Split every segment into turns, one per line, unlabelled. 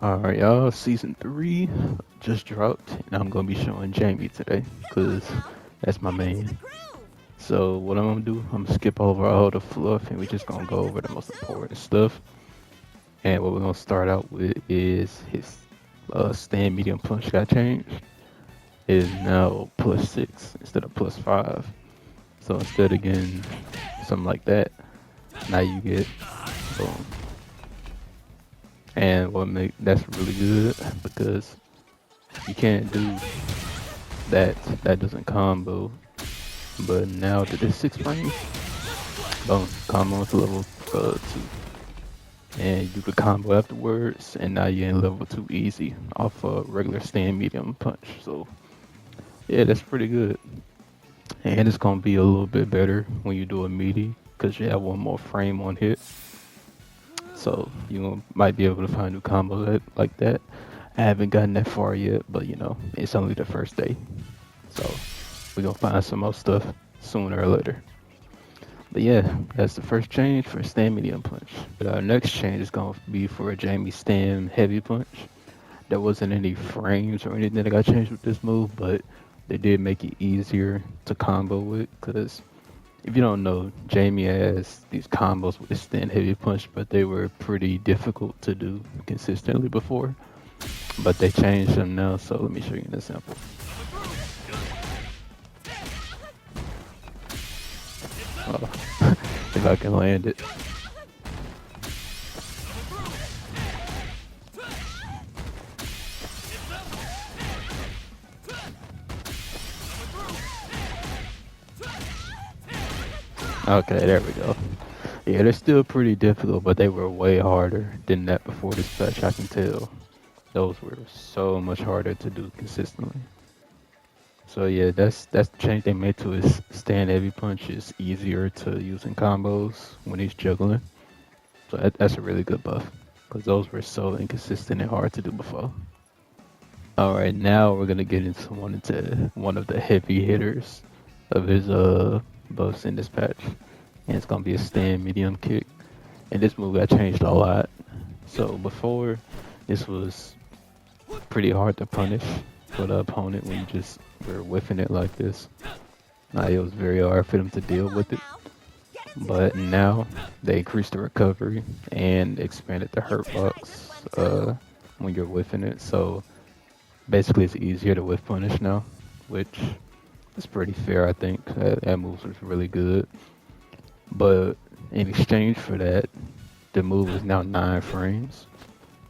Alright, y'all, season 3 just dropped, and I'm gonna be showing Jaime today, because that's my main. So, what I'm gonna do, I'm gonna skip over all the fluff, and we're just gonna go over the most important stuff. And what we're gonna start out with is his stand medium punch got changed. It is now +6 instead of +5. So, instead of getting something like that, now you get boom. And what make that's really good because you can't do that doesn't combo. But now that it's 6 frames, boom, combo to level 2. And you could combo afterwards, and now you're in level 2 easy off a regular stand medium punch. So yeah, that's pretty good. And it's gonna be a little bit better when you do a meaty, because you have one more frame on hit. So you might be able to find new combos like that. I haven't gotten that far yet, but you know, it's only the first day. So we're gonna find some more stuff sooner or later. But yeah, that's the first change for stand medium punch. But our next change is gonna be for a Jaime stand heavy punch. There wasn't any frames or anything that got changed with this move, but they did make it easier to combo with. Because if you don't know, Jaime has these combos with his stand heavy punch, but they were pretty difficult to do consistently before. But they changed them now, so let me show you an example. Oh, if I can land it. Okay, there we go. Yeah, they're still pretty difficult, but they were way harder than that before this patch, I can tell. Those were so much harder to do consistently. So yeah, that's the change they made to his stand heavy punch. Is easier to use in combos when he's juggling. So that's a really good buff, because those were so inconsistent and hard to do before. Alright, now we're gonna get into one of the heavy hitters of his buffs in this patch. And it's gonna be a stand medium kick. And this move got changed a lot. So before, this was pretty hard to punish for the opponent when you just were whiffing it like this. It was very hard for them to deal with it. But now they increased the recovery and expanded the hurt box when you're whiffing it. So basically, it's easier to whiff punish now, which is pretty fair, I think. That move was really good. But in exchange for that, the move is now 9 frames.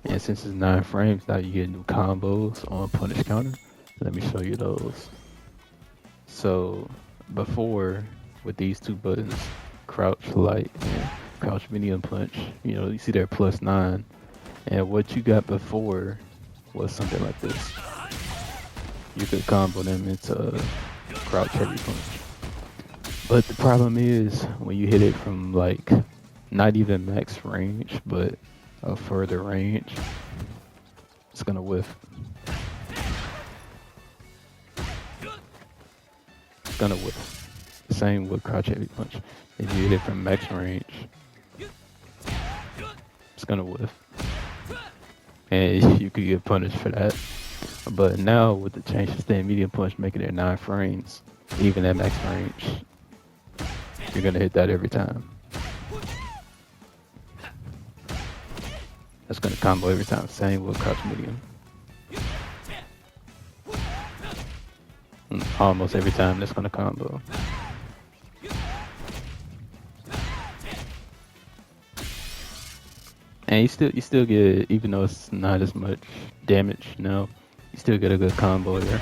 And since it's 9 frames, now you get new combos on punish counter. Let me show you those. So before, with these two buttons, crouch light and crouch medium punch, you see they're +9. And what you got before was something like this. You could combo them into crouch heavy punch. But the problem is when you hit it from like not even max range, but a further range, it's gonna whiff. It's gonna whiff. Same with crouch heavy punch. If you hit it from max range, it's gonna whiff. And you could get punished for that. But now with the change to stand medium punch, making it 9 frames, even at max range, you're gonna hit that every time. That's gonna combo every time. Same with crouch medium. Almost every time that's gonna combo. And you still get, even though it's not as much damage now, you still get a good combo there.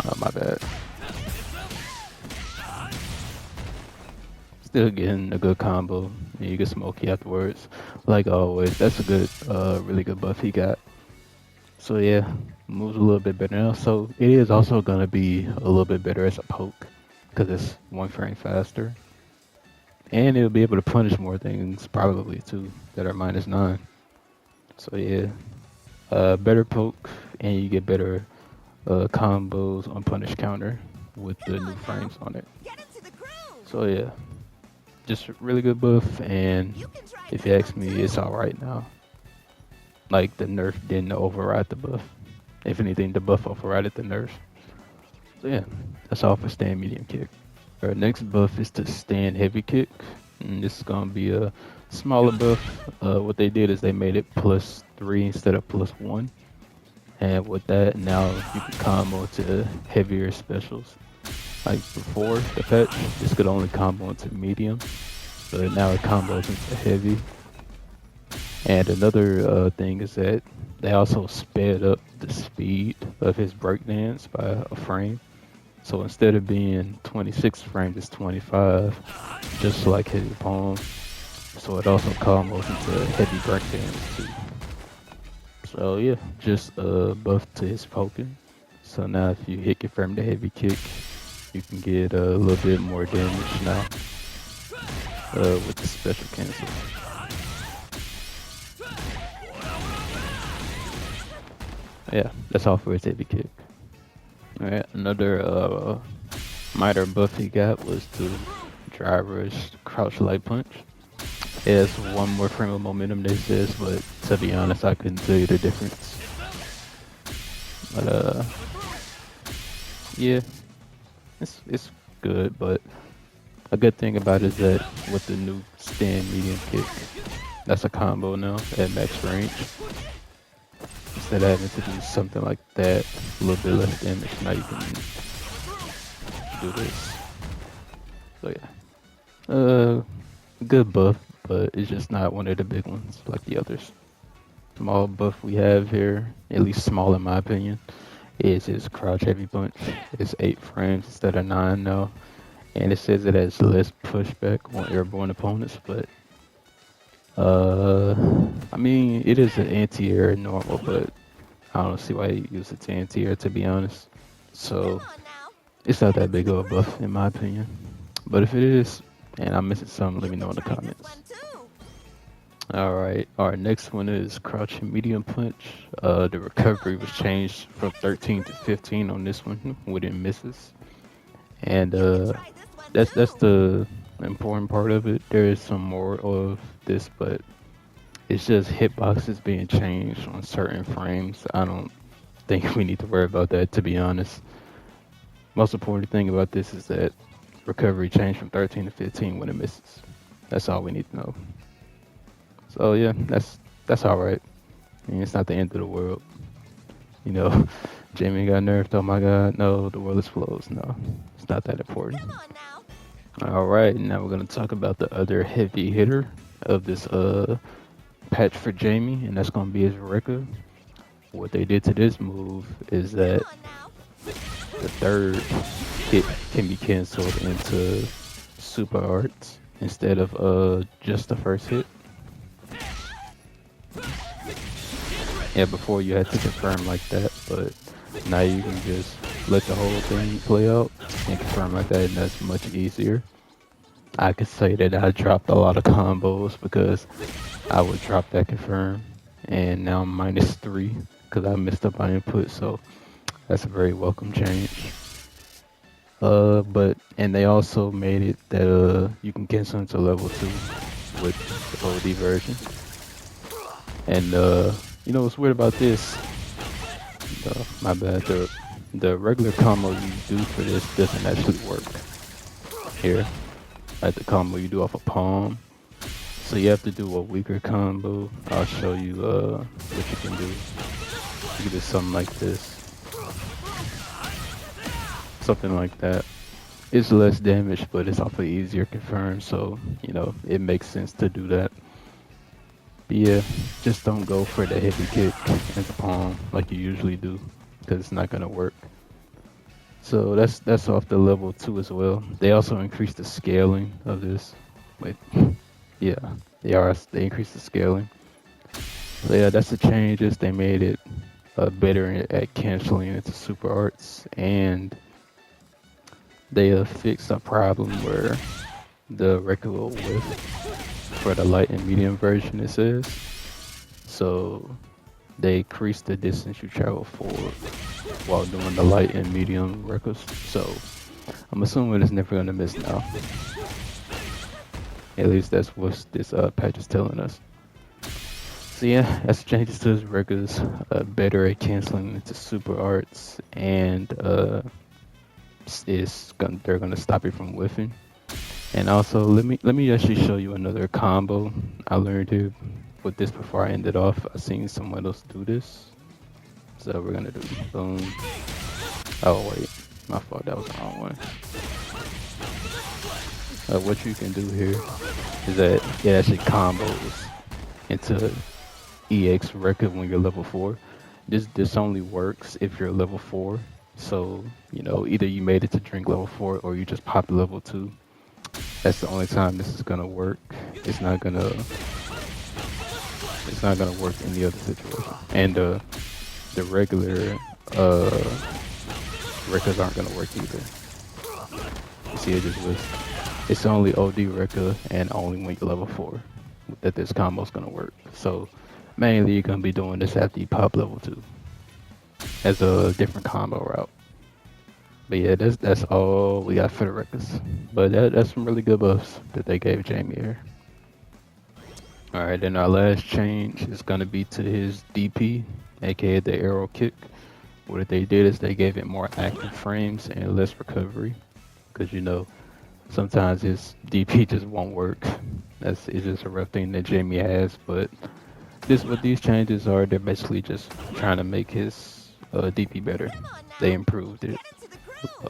Oh, my bad. Still getting a good combo, and you get smoky afterwards. Like always, that's a good, really good buff he got. So yeah, moves a little bit better now. So it is also gonna be a little bit better as a poke, because it's 1 frame faster. And it'll be able to punish more things, probably too, that are -9. So yeah, better poke, and you get better combos on punish counter with the new frames on it. So yeah, just a really good buff, and if you ask me, it's alright now. Like, the nerf didn't override the buff. If anything, the buff overrided the nerf. So yeah, that's all for stand medium kick. Our next buff is to stand heavy kick. And this is gonna be a smaller buff. What they did is they made it +3 instead of +1. And with that, now you can combo to heavier specials. Like before the patch, this could only combo into medium, but now it combos into heavy. And another thing is that they also sped up the speed of his breakdance by a frame. So instead of being 26 frames, it's 25, just like heavy palm. So it also combos into heavy breakdance too. So yeah, just buff to his poking. So now if you hit confirm the heavy kick, you can get a little bit more damage now with the special cancel. Yeah, that's all for his heavy kick. Alright, another minor buff he got was to dry rush crouch light punch. It has one more frame of momentum, they says, but to be honest, I couldn't tell you the difference. But yeah, it's good, but a good thing about it is that with the new stand medium kick, that's a combo now at max range. Instead of having to do something like that, a little bit less damage, now you can do this. So yeah, good buff, but it's just not one of the big ones like the others. Small buff we have here, at least small in my opinion, is his crouch heavy punch. It's 8 frames instead of 9 now, and it says it has less pushback on airborne opponents, but I mean, it is an anti-air normal, but I don't see why you use it to anti-air, to be honest. So it's not that big of a buff in my opinion. But if it is, and I'm missing something, let me know in the comments. Alright, our next one is crouching medium punch. The recovery was changed from 13 to 15 on this one with it misses. And that's the important part of it. There is some more of this, but it's just hitboxes being changed on certain frames. I don't think we need to worry about that, to be honest. Most important thing about this is that recovery changed from 13 to 15 when it misses. That's all we need to know. So yeah, that's alright. I mean, it's not the end of the world. You know, Jaime got nerfed, oh my god, no, the world explodes. No, it's not that important. Alright, now we're gonna talk about the other heavy hitter of this patch for Jaime, and that's gonna be his Rekka. What they did to this move is that the third hit can be cancelled into super arts instead of just the first hit. Yeah, before you had to confirm like that, but now you can just let the whole thing play out and confirm like that, and that's much easier. I could say that I dropped a lot of combos because I would drop that confirm, and now I'm -3 because I messed up my input, so that's a very welcome change. And they also made it that you can cancel into level 2 with the OD version. And you know what's weird about this? My bad. The regular combo you do for this doesn't actually work. Here, like the combo you do off a palm. So you have to do a weaker combo. I'll show you what you can do. You can do something like this. Something like that. It's less damage, but it's also easier confirm, so you know it makes sense to do that. But yeah, just don't go for the heavy kick and the palm like you usually do, because it's not gonna work. So that's off the level 2 as well. They also increased the scaling of this. Wait, yeah, they increased the scaling. So yeah, that's the changes. They made it better at canceling into super arts, and they fixed a problem where the Rekka will whiff for the light and medium version, it says. So they increased the distance you travel forward while doing the light and medium Rekkas. So I'm assuming it's never gonna miss now. At least that's what this patch is telling us. So yeah, that's changes to his records. Better at canceling into super arts, and they're gonna stop it from whiffing. And also, let me actually show you another combo I learned here with this before I ended off. I seen someone else do this, so we're gonna do boom. Oh wait, my fault. That was the wrong one. What you can do here is that it actually combos into EX record when you're level 4. This only works if you're level 4. So, either you made it to drink level 4 or you just popped level 2. That's the only time this is gonna work. It's not gonna work in the other situation. And the regular records aren't gonna work either. You see it just was it's only OD record and only when you're level 4 that this combo's gonna work. So mainly you're gonna be doing this after you pop level 2 as a different combo route. But yeah, that's all we got for the records. But that's some really good buffs that they gave Jaime here. Alright, then our last change is gonna be to his DP, aka the arrow kick. What they did is they gave it more active frames and less recovery. Because sometimes his DP just won't work. It's just a rough thing that Jaime has, but what these changes are, they're basically just trying to make his DP better. They improved it.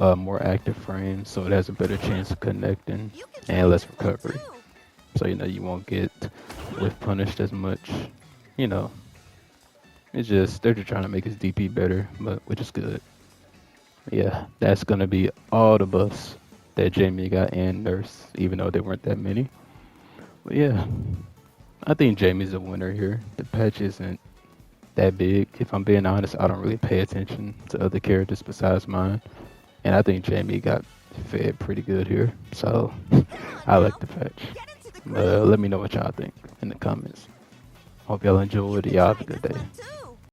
More active frames, so it has a better chance of connecting, and less recovery. So you won't get whiff punished as much. It's just they're just trying to make his DP better, but which is good. Yeah, that's gonna be all the buffs that Jaime got and Nurse, even though there weren't that many. But yeah, I think Jamie's a winner here. The patch isn't that big. If I'm being honest, I don't really pay attention to other characters besides mine. And I think Jaime got fed pretty good here. So I like the patch. Let me know what y'all think in the comments. Hope y'all enjoyed. Y'all have a good day.